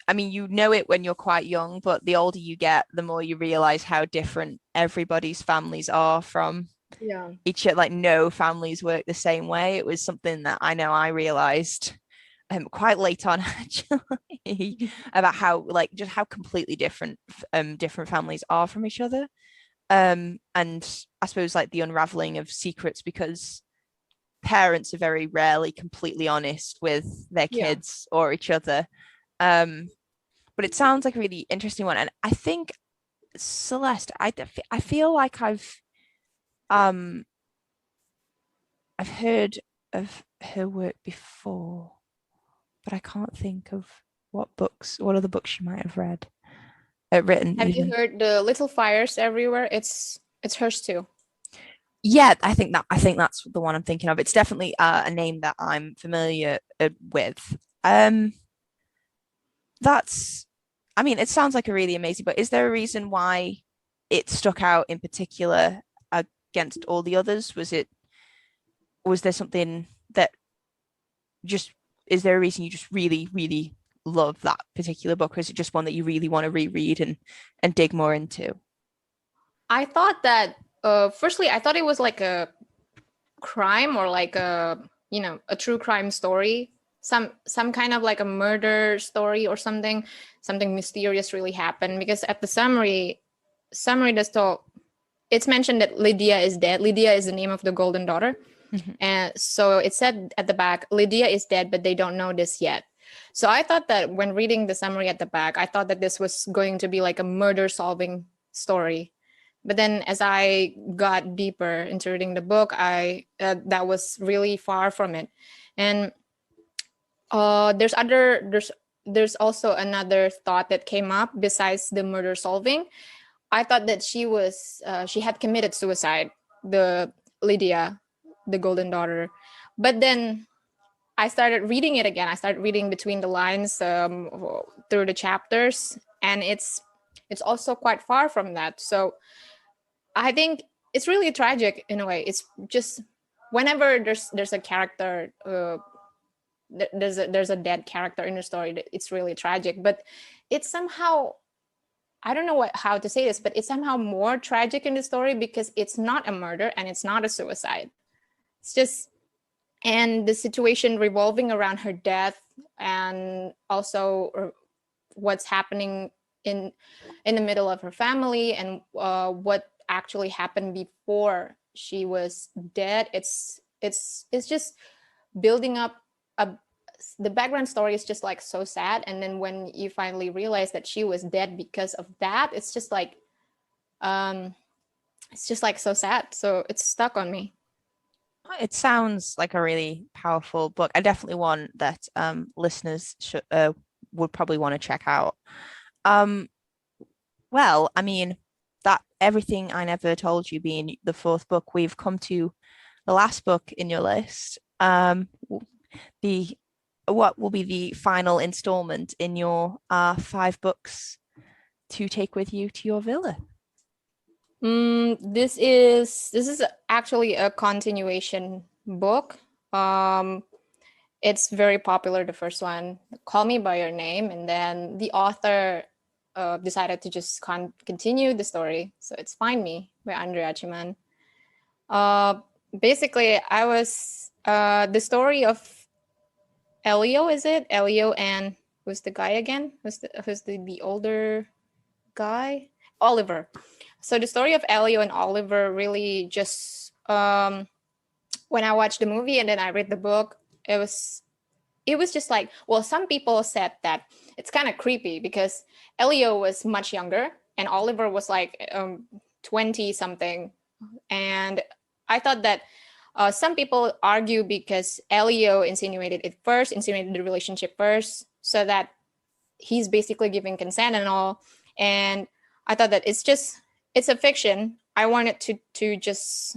I mean, you know it when you're quite young, but the older you get, the more you realize how different everybody's families are from Yeah. each other. Like no families work the same way. It was something that I know I realized quite late on actually about how like just how completely different families are from each other. And I suppose like the unraveling of secrets because parents are very rarely completely honest with their Yeah. kids or each other. Um, but it sounds like a really interesting one. And I think Celeste, I feel like um I've heard of her work before, but I can't think of what other books she might have written Have you even. heard the Little Fires Everywhere? It's hers too. Yeah, I think that's the one I'm thinking of. It's definitely a name that I'm familiar with. Um, that's, I mean, it sounds like a really amazing book. Is there a reason why it stuck out in particular against all the others? Was there something that just, is there a reason you just really, really love that particular book, or is it just one that you really want to reread and dig more into? I thought that firstly, I thought it was like a crime or like a true crime story, some kind of like a murder story or something mysterious really happened, because at the summary does talk, it's mentioned that Lydia is dead. Lydia is the name of the golden daughter. Mhm. And so it said at the back, Lydia is dead, but they don't know this yet. So I thought that when reading the summary at the back, I thought that this was going to be like a murder solving story. But then as I got deeper into reading the book, I that was really far from it. And there's also another thought that came up besides the murder solving. I thought that she had committed suicide, the Lydia, the golden daughter. But then I started reading it again. I started reading between the lines, through the chapters, and it's also quite far from that. So I think it's really tragic in a way. It's just whenever there's a character, there's a dead character in the story, it's really tragic. But it's somehow, I don't know how to say this, but it's somehow more tragic in the story because it's not a murder and it's not a suicide. It's just, and the situation revolving around her death, and also what's happening in the middle of her family, and what actually happened before she was dead. It's just building up a, the background story is just like so sad, and then when you finally realize that she was dead because of that, um it's just like so sad, so it's stuck on me. It sounds like a really powerful book. I definitely one that listeners should would probably want to check out. Um, well, I mean, that Everything I Never Told You being the fourth book, we've come to the last book in your list. The What will be the final installment in your five books to take with you to your villa? This is actually a continuation book. Um, it's very popular, the first one, Call Me by Your Name, and then the author decided to just continue the story. So it's Find Me by André Aciman. Uh, Basically, I was the story of Elio. Is it Elio and who's the guy again? Who's the older guy? Oliver. So the story of Elio and Oliver really just when I watched the movie and then I read the book, it was just like, well, some people said that it's kind of creepy because Elio was much younger and Oliver was like 20 something. And I thought that some people argue because Elio insinuated the relationship first, so that he's basically giving consent and all. And I thought that it's a fiction. I wanted to just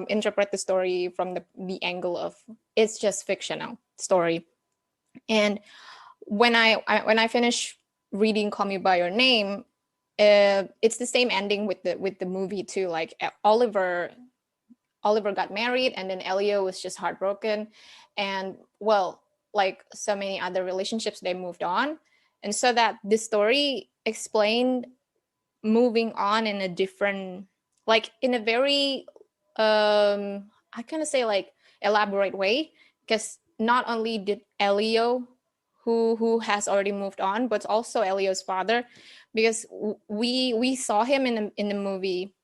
interpret the story from the angle of it's just fictional story. And when I finished reading Call Me by Your Name, it's the same ending with the movie too. Like Oliver got married, and then Elio was just heartbroken, and well, like so many other relationships, they moved on, and so that this story explained moving on in a different, like in a very I kind of say like elaborate way, because not only did Elio, who has already moved on, but also Elio's father, because we saw him in the movie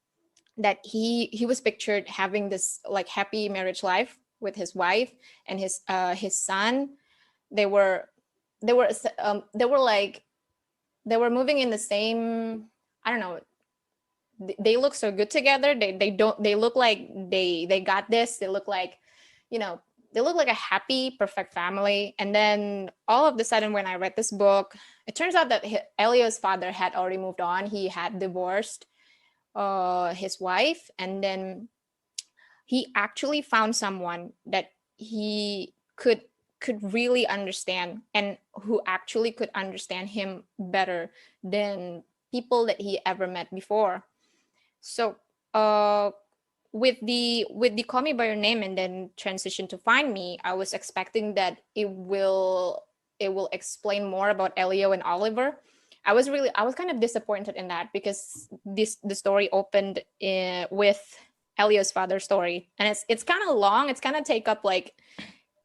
that he was pictured having this like happy marriage life with his wife and his son. They were they were they were like they were moving in the same, I don't know, they look so good together. They look like they got this. They look like, you know, they look like a happy perfect family. And then all of the sudden when I read this book, it turns out that Elio's father had already moved on. He had divorced his wife, and then he actually found someone that he could really understand, and who actually could understand him better than people that he ever met before. So with the Call Me by Your Name and then transition to Find Me, I was expecting that it will explain more about Elio and Oliver. I was kind of disappointed in that, because the story opened with Elio's father's story, and it's kind of long. It's kind of take up like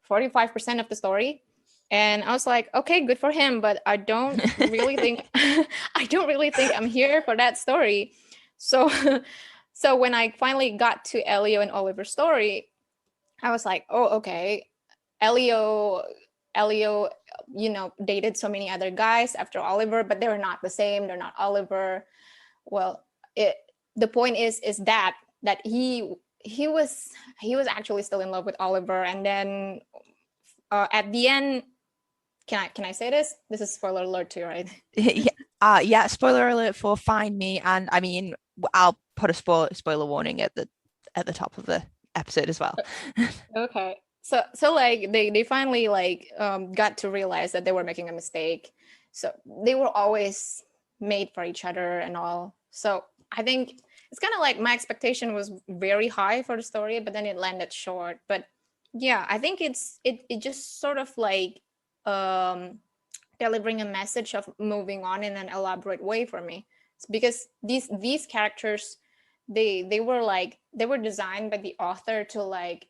45% of the story, and I was like, okay, good for him, but I don't really think I don't really think I'm here for that story. So so when I finally got to Elio and Oliver's story, I was like, oh, okay, Elio Elio, dated so many other guys after Oliver, but they're not the same. They're not Oliver. Well, it the point is that he was actually still in love with Oliver, and then at the end, can I say this? This is spoiler alert too, right? Yeah, yeah. Spoiler alert for Find Me, and I mean, I'll put a spoiler warning at the top of the episode as well. Okay. So like they finally like got to realize that they were making a mistake. So they were always made for each other and all. So I think it's kind of like my expectation was very high for the story, but then it landed short. But yeah, I think it just sort of like um delivering a message of moving on in an elaborate way for me. It's because these characters, they were designed by the author to like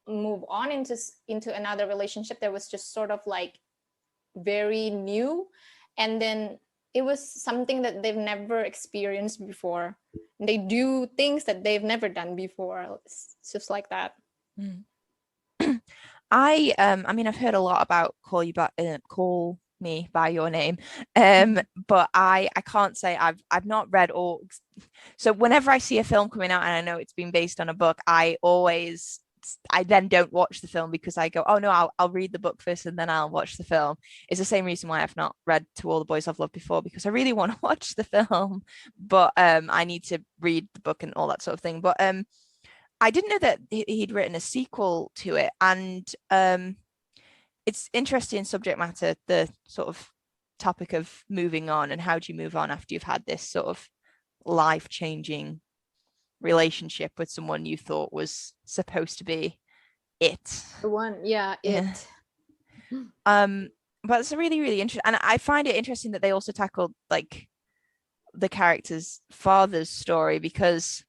move on into another relationship that was just sort of like very new, and then it was something that they've never experienced before. They do things that they've never done before. It's just like that. Mm. I mean, I've heard a lot about Call Me by Your Name, but I can't say I've not read all. So whenever I see a film coming out and I know it's been based on a book, I then don't watch the film because I go, oh no, I'll read the book first and then I'll watch the film. It's the same reason why I've not read To All the Boys I've Loved Before, because I really want to watch the film, but I need to read the book and all that sort of thing. But I didn't know that he'd written a sequel to it, and it's interesting subject matter, the sort of topic of moving on and how do you move on after you've had this sort of life-changing relationship with someone you thought was supposed to be it. The one, yeah, Yeah. it. But it's a really, really interesting, and I find it interesting that they also tackled like the character's father's story, because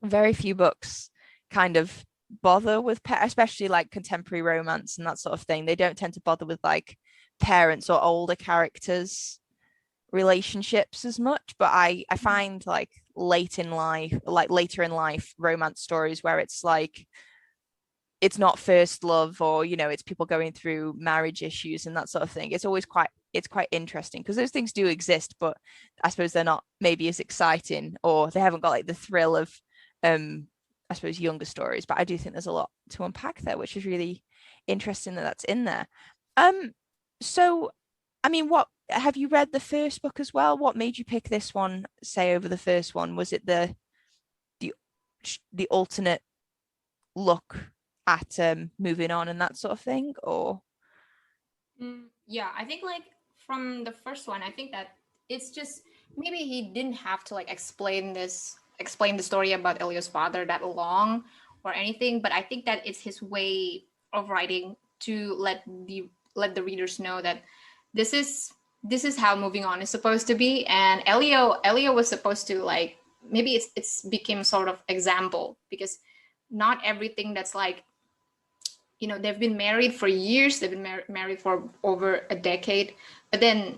very few books kind of bother with especially like contemporary romance and that sort of thing. They don't tend to bother with like parents or older characters relationships as much, but I find like later in life romance stories where it's like it's not first love, or it's people going through marriage issues and that sort of thing. It's quite interesting because those things do exist, but I suppose they're not maybe as exciting, or they haven't got like the thrill of I suppose younger stories. But I do think there's a lot to unpack there, which is really interesting that that's in there. So I mean, what have you read the first book as well? What made you pick this one, say, over the first one? Was it the the alternate look at moving on and that sort of thing, or? Yeah, I think like from the first one, I think that it's just maybe he didn't have to like explain the story about Elio's father that long or anything, but I think that it's his way of writing to let the readers know that this is how moving on is supposed to be. And Elio was supposed to like, maybe it's became sort of example, because not everything that's like, they've been married for years, they've been married for over a decade, but then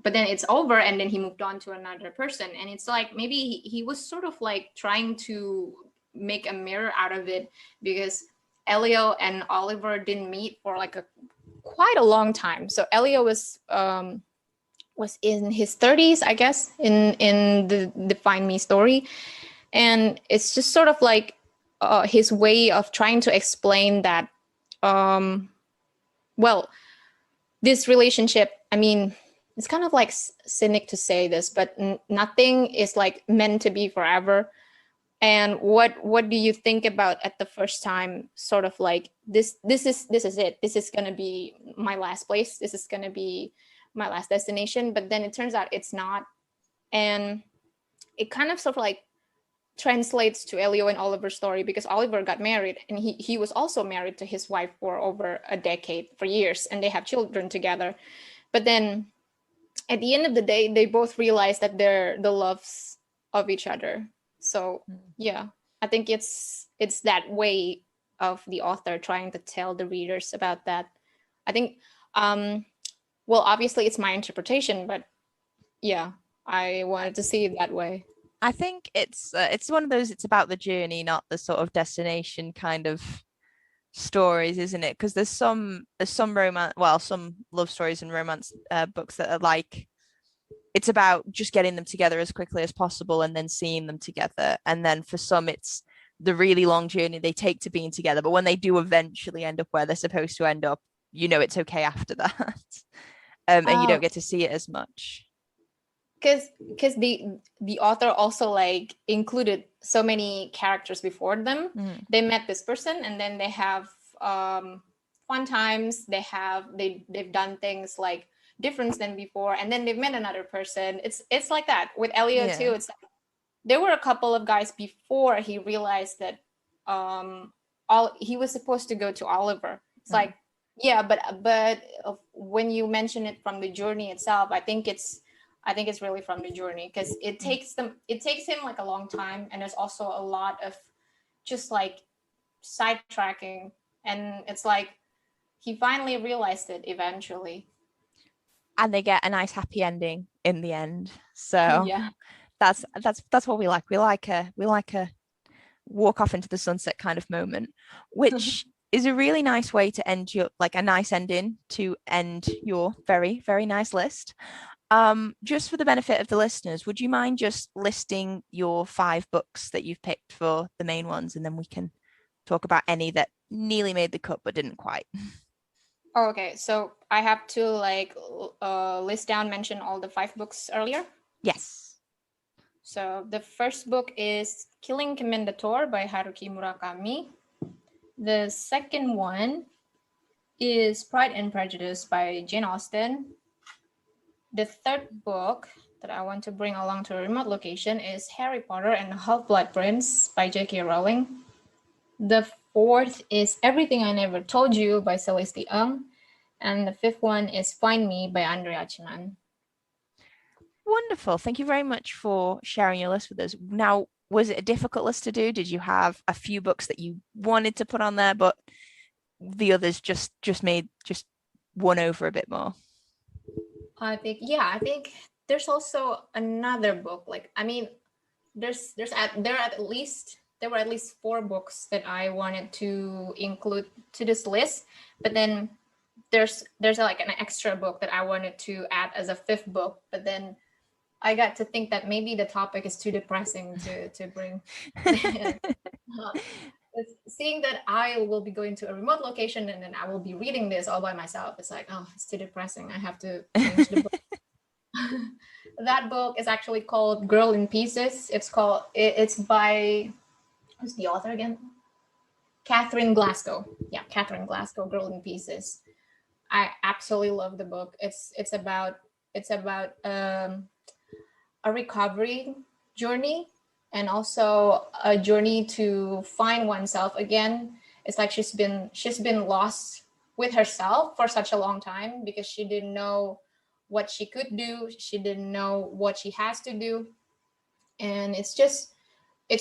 it's over, and then he moved on to another person, and it's like maybe he was sort of like trying to make a mirror out of it, because Elio and Oliver didn't meet for like quite a long time. So Elio was in his 30s, I guess, in the Find Me story, and it's just sort of like his way of trying to explain that well, this relationship, I mean, it's kind of like cynic to say this, but nothing is like meant to be forever. And what do you think about at the first time, sort of like this is it, this is going to be my last place, this is going to be my last destination, but then it turns out it's not. And it kind of sort of like translates to Elio and Oliver's story, because Oliver got married, and he was also married to his wife for over a decade, for years, and they have children together. But then at the end of the day, they both realize that they're the loves of each other. So yeah, I think it's that way of the author trying to tell the readers about that. I think well, obviously it's my interpretation, but yeah, I wanted to see it that way. I think it's one of those, it's about the journey, not the sort of destination kind of stories, isn't it? Because there's some romance, well, some love stories and romance books that are like, it's about just getting them together as quickly as possible and then seeing them together. And then for some, it's the really long journey they take to being together. But when they do eventually end up where they're supposed to end up, it's okay after that. And you don't get to see it as much. Because the author also like included so many characters before them. They met this person, and then they have fun times. They've done things like different than before, and then they've met another person. It's like that with Elio too. It's like there were a couple of guys before he realized that he was supposed to go to Oliver. It's like, yeah, but when you mention it from the journey itself, I think it's really from the journey, because it takes him like a long time, and there's also a lot of just like sidetracking, and it's like he finally realized it eventually, and they get a nice happy ending in the end. So yeah, that's what we like. We like a walk off into the sunset kind of moment, which is a really nice way to end your, like, a nice ending to end your very, very nice list. Just for the benefit of the listeners, would you mind just listing your 5 books that you've picked for the main ones, and then we can talk about any that nearly made the cut but didn't quite? Okay, so I have to like mention all the 5 books earlier. Yes. So the first book is Killing Commendatore by Haruki Murakami. The second one is Pride and Prejudice by Jane Austen. The third book that I want to bring along to a remote location is Harry Potter and the Half-Blood Prince by J.K. Rowling. The fourth is Everything I Never Told You by Celeste. And the fifth one is Find Me by André Aciman. Wonderful. Thank you very much for sharing your list with us. Now, was it a difficult list to do? Did you have a few books that you wanted to put on there, but the others just won over a bit more? I think there's also another book. Like, I mean, there were at least 4 books that I wanted to include to this list, but then there's like an extra book that I wanted to add as a 5th book, but then I got to think that maybe the topic is too depressing to bring. Seeing that I will be going to a remote location and then I will be reading this all by myself, it's like, oh, it's too depressing. I have to change the book. That book is actually called Girl in Pieces. It's by, who's the author again? Catherine Glasgow. Yeah, Catherine Glasgow, Girl in Pieces. I absolutely love the book. It's about a recovery journey, and also a journey to find oneself again. It's like she's been lost with herself for such a long time, because she didn't know what she could do. She didn't know what she has to do. And it's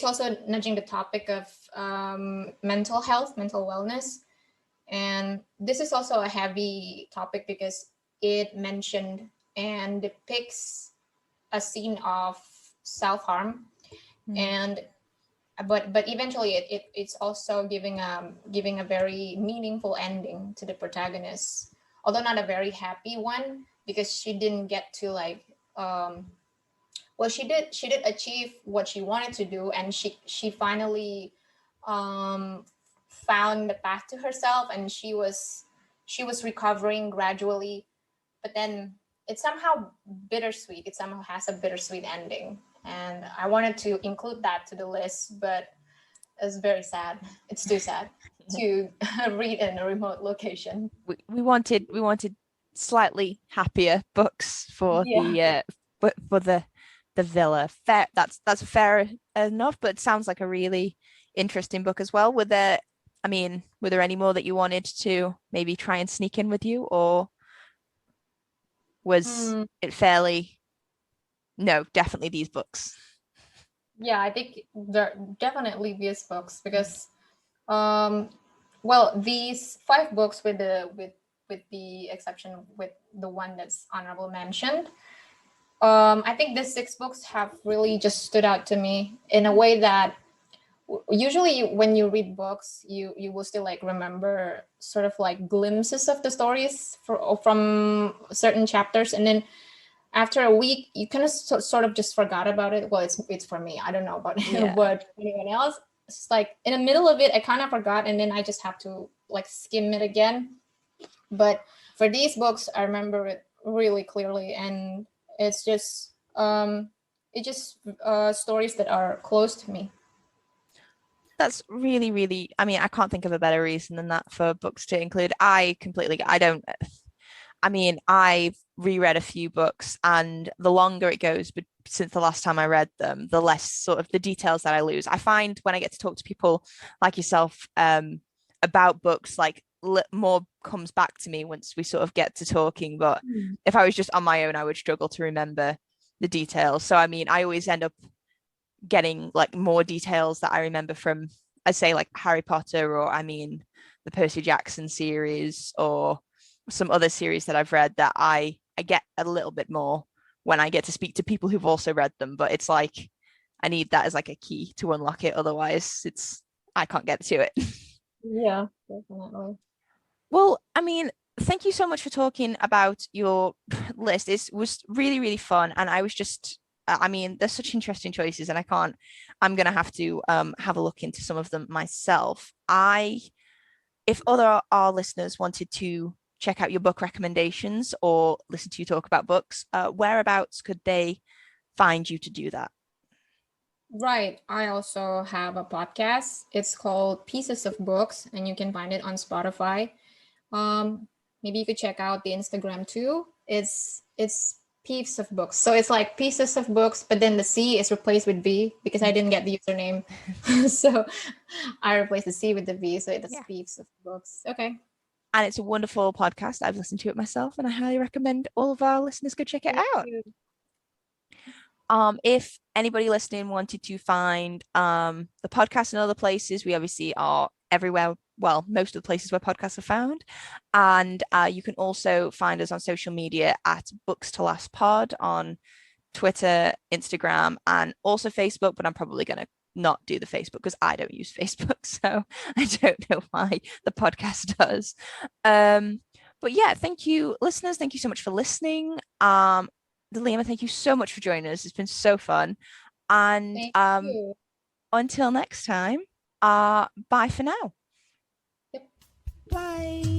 also nudging the topic of mental health, mental wellness. And this is also a heavy topic because it mentioned and depicts a scene of self-harm. And but eventually it's also giving a very meaningful ending to the protagonist, although not a very happy one, because she didn't get to like well, she did achieve what she wanted to do, and she finally found the path to herself, and she was recovering gradually. But then it's somehow bittersweet. It somehow has a bittersweet ending, and I wanted to include that to the list, but it's very sad. It's too sad to read in a remote location. We wanted slightly happier books for the The Villa. Fair. That's fair enough, but it sounds like a really interesting book as well. Were there any more that you wanted to maybe try and sneak in with you, or was Hmm. it fairly, no, definitely these books? Yeah, I think there definitely these books because um well, these five books with the exception with the one that's honorable mentioned, I think these six books have really just stood out to me in a way that usually when you read books you will still like remember sort of like glimpses of the stories from certain chapters, and then after a week you kind of sort of just forgot about it. Well, it's for me, I don't know about Yeah. what anyone else. It's like in the middle of it I kind of forgot, and then I just have to like skim it again. But for these books I remember it really clearly, and it's just stories that are close to me. That's really, really, I can't think of a better reason than that for books to include. I don't, I've reread a few books, and the longer it goes, but since the last time I read them, the less sort of the details that I lose. I find when I get to talk to people like yourself, about books, like more comes back to me once we sort of get to talking. But if I was just on my own, I would struggle to remember the details. So, I always end up getting like more details that I remember from, I say, like Harry Potter, or the Percy Jackson series, or some other series that I've read, that I get a little bit more when I get to speak to people who've also read them. But it's like I need that as like a key to unlock it. Otherwise, I can't get to it. Yeah, definitely. Well, thank you so much for talking about your list. It was really, really fun. And I was just, there's such interesting choices, and I'm going to have a look into some of them myself. If other our listeners wanted to check out your book recommendations or listen to you talk about books, whereabouts could they find you to do that? Right. I also have a podcast. It's called Pieces of Books, and you can find it on Spotify. Um, Maybe you could check out the Instagram too. It's Pieces of Books. So it's like pieces of books, but then the C is replaced with V because I didn't get the username. So I replaced the C with the V. So it's Yeah. Pieces of Books. Okay. And it's a wonderful podcast. I've listened to it myself, and I highly recommend all of our listeners go check it Thank out. you. If anybody listening wanted to find the podcast in other places, we obviously are everywhere. Well, most of the places where podcasts are found. And you can also find us on social media at Books to Last Pod on Twitter, Instagram, and also Facebook. But I'm probably going to not do the Facebook because I don't use Facebook. So I don't know why the podcast does. But yeah, thank you, listeners. Thank you so much for listening. Delima, thank you so much for joining us. It's been so fun. And Thank you. until next time, bye for now. Yep. Bye.